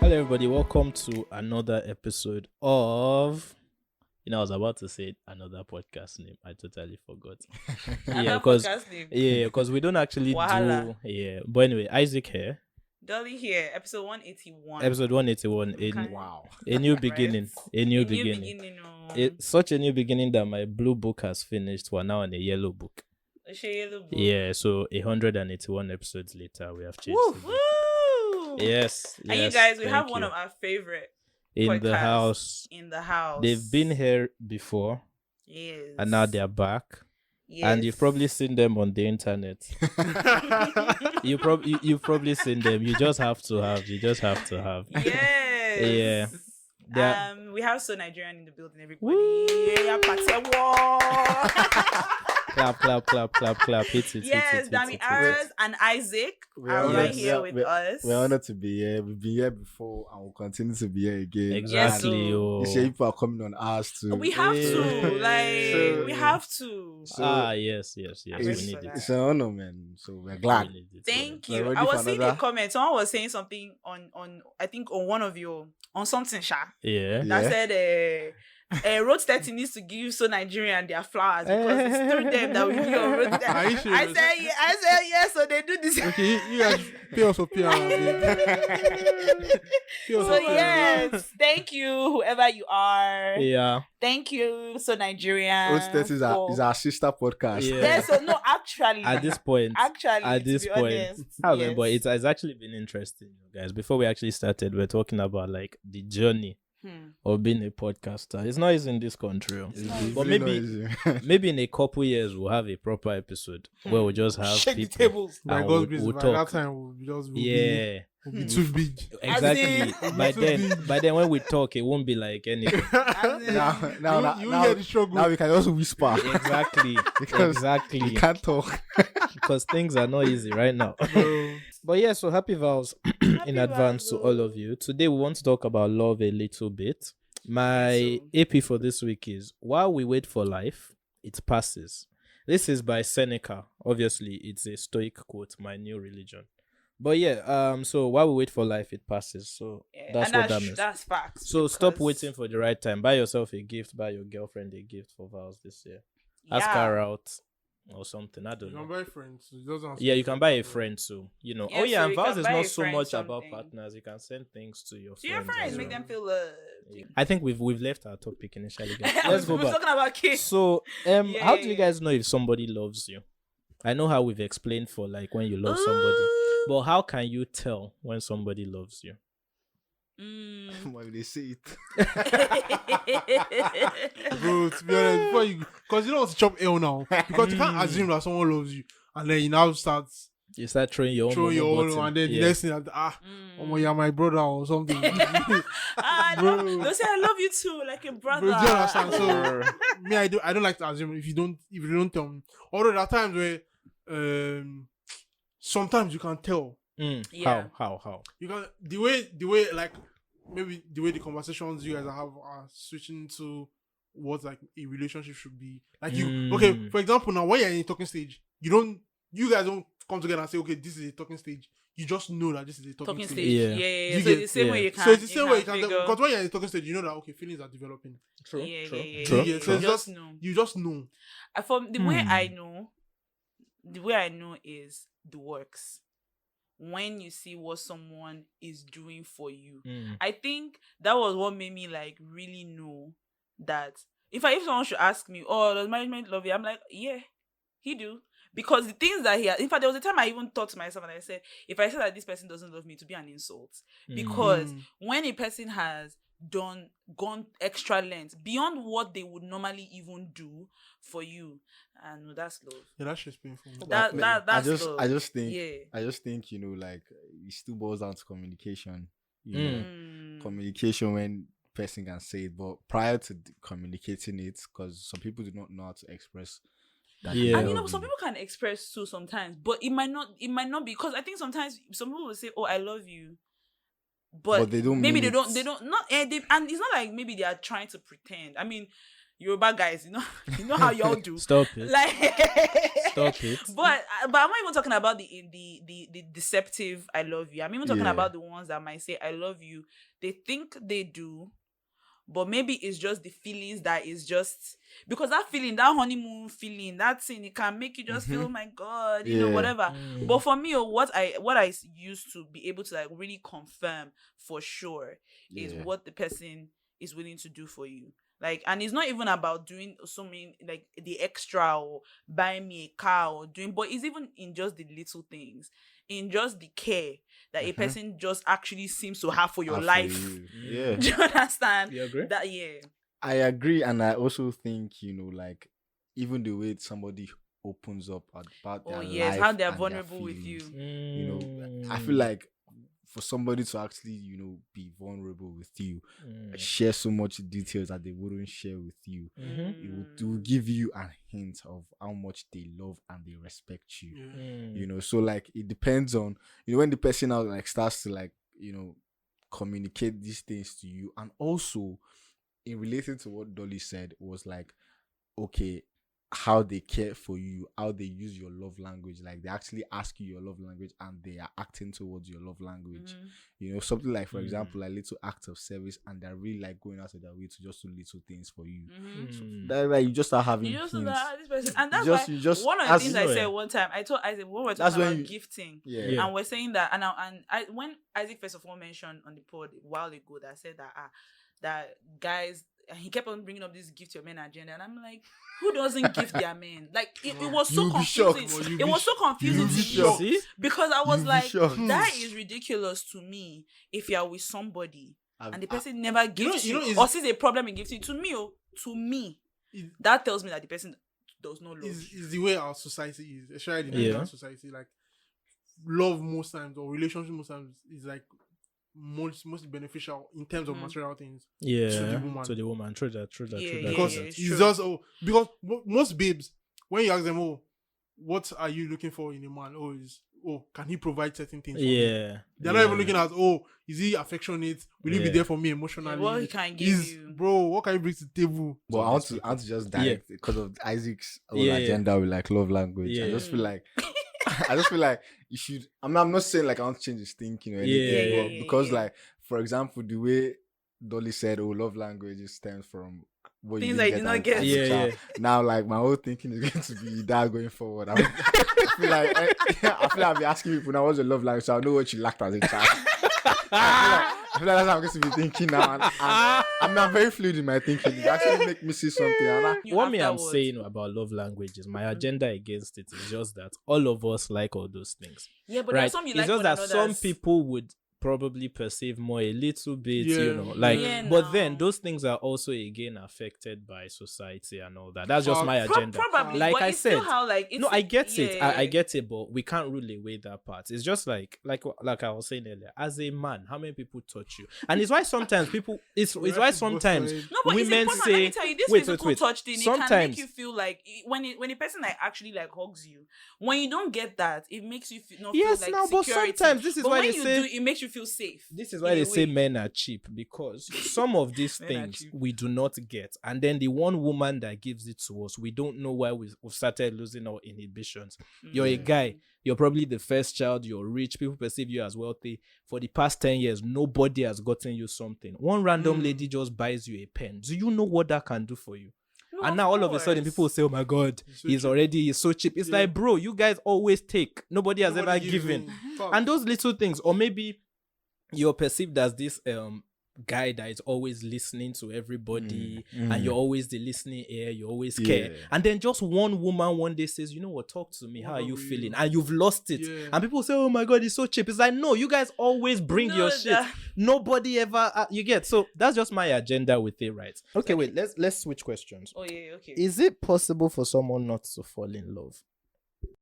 Hello, everybody. Welcome to another episode of. I was about to say another podcast name. I totally forgot. Because we don't actually Wahala. But anyway, Isaac here. Dolly here, episode 181. Episode 181. Wow. A new beginning. A new beginning. It's such a new beginning that my blue book has finished. We're now on a yellow book. Yellow book. Yeah, so 181 episodes later, we have changed. Woo! Yes. And you guys, we have one of our favorite in the podcasts house. In the house. They've been here before. Yes. And now they're back. Yes. And you've probably seen them on the internet. you've probably seen them. You just have to have. Yes. Yeah. We have So Nigerian in the building, everybody. Yeah, Clap. Hit it. Yes, Dami Aras and Isaac are here with us. We're honored to be here. We've been here before and we'll continue to be here again. Exactly. You say people are coming on ours too. We have to. We have to. Yes. We need it. It's an honor, man. So we're glad. Thank you. I was seeing a comment. Someone was saying something on I think on one of your on something, Sha. Yeah. That said Road 30 needs to give So Nigerian their flowers because it's through them that we give on Road 30. Are you sure? I said yes, so they do this. Okay, you guys pay us for PR. So yes, thank you, whoever you are. Yeah. Thank you, So Nigerian. Road 30 is our sister podcast. Yeah. Yeah, so no, actually. At this point. Honest, But it's actually been interesting, guys. Before we actually started, we're talking about like the journey of being a podcaster. It's not easy in this country. But maybe in a couple years we'll have a proper episode where we'll just have Shake people the tables. and We'll we'll by talk. that time we'll be too big. Exactly. By then when we talk, it won't be like anything. Now hear the struggle. Now we can also whisper. Exactly. Exactly. We can't talk. Because things are not easy right now. But yeah, so happy vows in advance to all of you. Today we want to talk about love a little bit. My AP for this week is While We Wait for Life, It Passes. This is by Seneca. Obviously, it's a Stoic quote, my new religion. But yeah, so while we wait for life, it passes. So that's what that means. That's facts. So stop waiting for the right time. Buy yourself a gift. Buy your girlfriend a gift for vows this year. Ask her out or something. I don't know. You can buy friends. Yeah, you can buy a friend too. Yeah, and so vows is not so friend much something. about partners. You can send things to your To your friends. friends, as make well. them feel loved. Yeah. I think we've left our topic initially. Guys. Let's go We're back. talking about kids. So, how do you guys know if somebody loves you? I know how we've explained for like when you love somebody, but how can you tell when somebody loves you? When they say it. Bro, to be honest, because you don't want to chop L now. Because you can't assume that someone loves you and then you now start You start throwing your own button. and then the next thing you're my brother or something. They'll say I love you too, like a brother. Bro, do you understand? So me, I don't like to assume if you don't tell me. Although there are times where sometimes you can tell. Yeah. How? You can the way like maybe the way the conversations you guys have are switching to what like a relationship should be. Like okay, for example, now when you're in a talking stage, you guys don't come together and say, okay, this is a talking stage. You just know that this is a talking stage. Yeah. You So get- the same way you can. So it's the same way you can figure- because when you're in a talking stage, you know that okay, feelings are developing. True. Yeah. True. Yeah, So so you it's just know. You just know. From the way I know, is the works. When you see what someone is doing for you, I think that was what made me like really know that if someone should ask me, oh, does management love you? I'm like, yeah, he do. Because the things that he has, in fact, there was a time I even thought to myself and I said, if I say that this person doesn't love me, to be an insult. Because when a person has gone extra length beyond what they would normally even do for you, and that's love. Yeah, that's just painful. That's love. I just think, like it still boils down to communication. Communication when person can say it, but prior to communicating it, because some people do not know how to express that. Yeah. And some people can express too sometimes, but it might not be, because I think sometimes some people will say, oh, I love you, but they don't maybe mean they don't not and it's not like maybe they are trying to pretend. I mean, Yoruba guys, you know how y'all do. Stop it. Like, Stop it. But I'm not even talking about the deceptive I love you. I'm even talking Yeah. about the ones that might say I love you. They think they do, but maybe it's just the feelings that is just because that feeling, that honeymoon feeling, that thing, it can make you just feel, oh my God, you know, Yeah. whatever. But for me, what I used to be able to like really confirm for sure is Yeah. what the person is willing to do for you. Like, and it's not even about doing so many like the extra or buying me a car or doing, but it's even in just the little things, in just the care that a person just actually seems to have for your And for life. you. Yeah. Do you understand? You agree? That yeah. I agree, and I also think like even the way somebody opens up about their Oh yes, life how they're and their vulnerable with you. feelings, you know, I feel like for somebody to actually be vulnerable with you, share so much details that they wouldn't share with you, it will give you a hint of how much they love and they respect you. So like it depends on when the person now like starts to like communicate these things to you, and also in relating to what Dolly said was like, okay, how they care for you, how they use your love language, like they actually ask you your love language and they are acting towards your love language. Something like, for example, like little acts of service, and they're really like going out of their way to just do little things for you. So that like you just start having You just hints. know that this person, and that's You just why one of the things I said one time. I said when we're That's talking when about you- gifting, Yeah. and we're saying that, and I when Isaac first of all mentioned on the pod a while ago that said that guys, and he kept on bringing up this gift your men agenda, and I'm like, who doesn't gift their men? Like it was so You'll be shocked. confusing. It was so confusing You'll be to shocked. me because I was You'll be like, shocked. that is ridiculous to me. If you're with somebody and the person never you know, gifts you, it's- or sees a problem in gifting, to me, It- that tells me that the person does not love you. is the way our society is, especially the Yeah. Nigerian society. Like love most times or relationship most times is like most beneficial in terms of material things. Yeah, to the woman. To the woman. True that. Yeah, Because yeah, it's true. just because most babes, when you ask them, what are you looking for in a man? Can he provide certain things for me? Yeah. They're not even looking at, is he affectionate? Will he be Yeah. there for me emotionally? What he can give you. Bro, what can you bring to the table? But I want to just direct because of Isaac's whole agenda with like love language. I just feel like you should. I'm not saying like I want to change his thinking or anything, Yeah. but because like for example, the way Dolly said, "Oh, love language stems from what Things you that you didn't did not as get. a Yeah, child." yeah. Now, like my whole thinking is going to be that going forward. I feel like I'll be asking people now, what's your love language? So I'll know what you lacked as a child. I feel like that's how I'm going to be thinking now. And I'm very fluid in my thinking. It actually make me see something. And What me I'm Afterwards. saying about love languages, my agenda against it is just that all of us like all those things. Yeah, but Right? there's some you It's like just more that than some others. people would probably perceive more a little bit, Yeah. like Yeah, but then no. those things are also again affected by society and all that. That's just my Pro- agenda. Probably, Like but I it's still said, how like it's, no, I get it. I yeah. get it, but we can't rule away that part. It's just like I was saying earlier. As a man, how many people touch you? And it's why sometimes people. It's why Both sometimes sides. No, but women it's important. say, Let me tell you, this wait, physical wait. touch thing, it can Sometimes- make you feel like when a person like actually like hugs you. When you don't get that, it makes you feel Yes, feel now, like but security. sometimes this is But why when they you say- do, it makes you feel safe. This is in why a they say way. men are cheap, because some of these Men are things cheap. we do not get, and then the one woman that gives it to us, we don't know why we've started losing our inhibitions. You're a guy, you're probably the first child, you're rich, people perceive you as wealthy. For the past 10 years, nobody has gotten you something. One random lady just buys you a pen. Do you know what that can do for you? No, And now all of a sudden, course. people say, "Oh my God, so he's cheap." so cheap." It's Yeah. like, bro, you guys always take. Nobody has Nobody ever gives given. you- Fuck. And those little things, or maybe you're perceived as this guy that is always listening to everybody, and you're always the listening ear, you always care. Yeah. And then just one woman one day says, "You know what, talk to me, how are What you are feeling?" you? And you've lost it. Yeah. And people say, "Oh my God, it's so cheap." It's like, no, you guys always bring No, your shit. that- Nobody ever you get. So that's just my agenda with it, right? Okay, wait, let's switch questions. Oh yeah, okay. Is it possible for someone not to fall in love?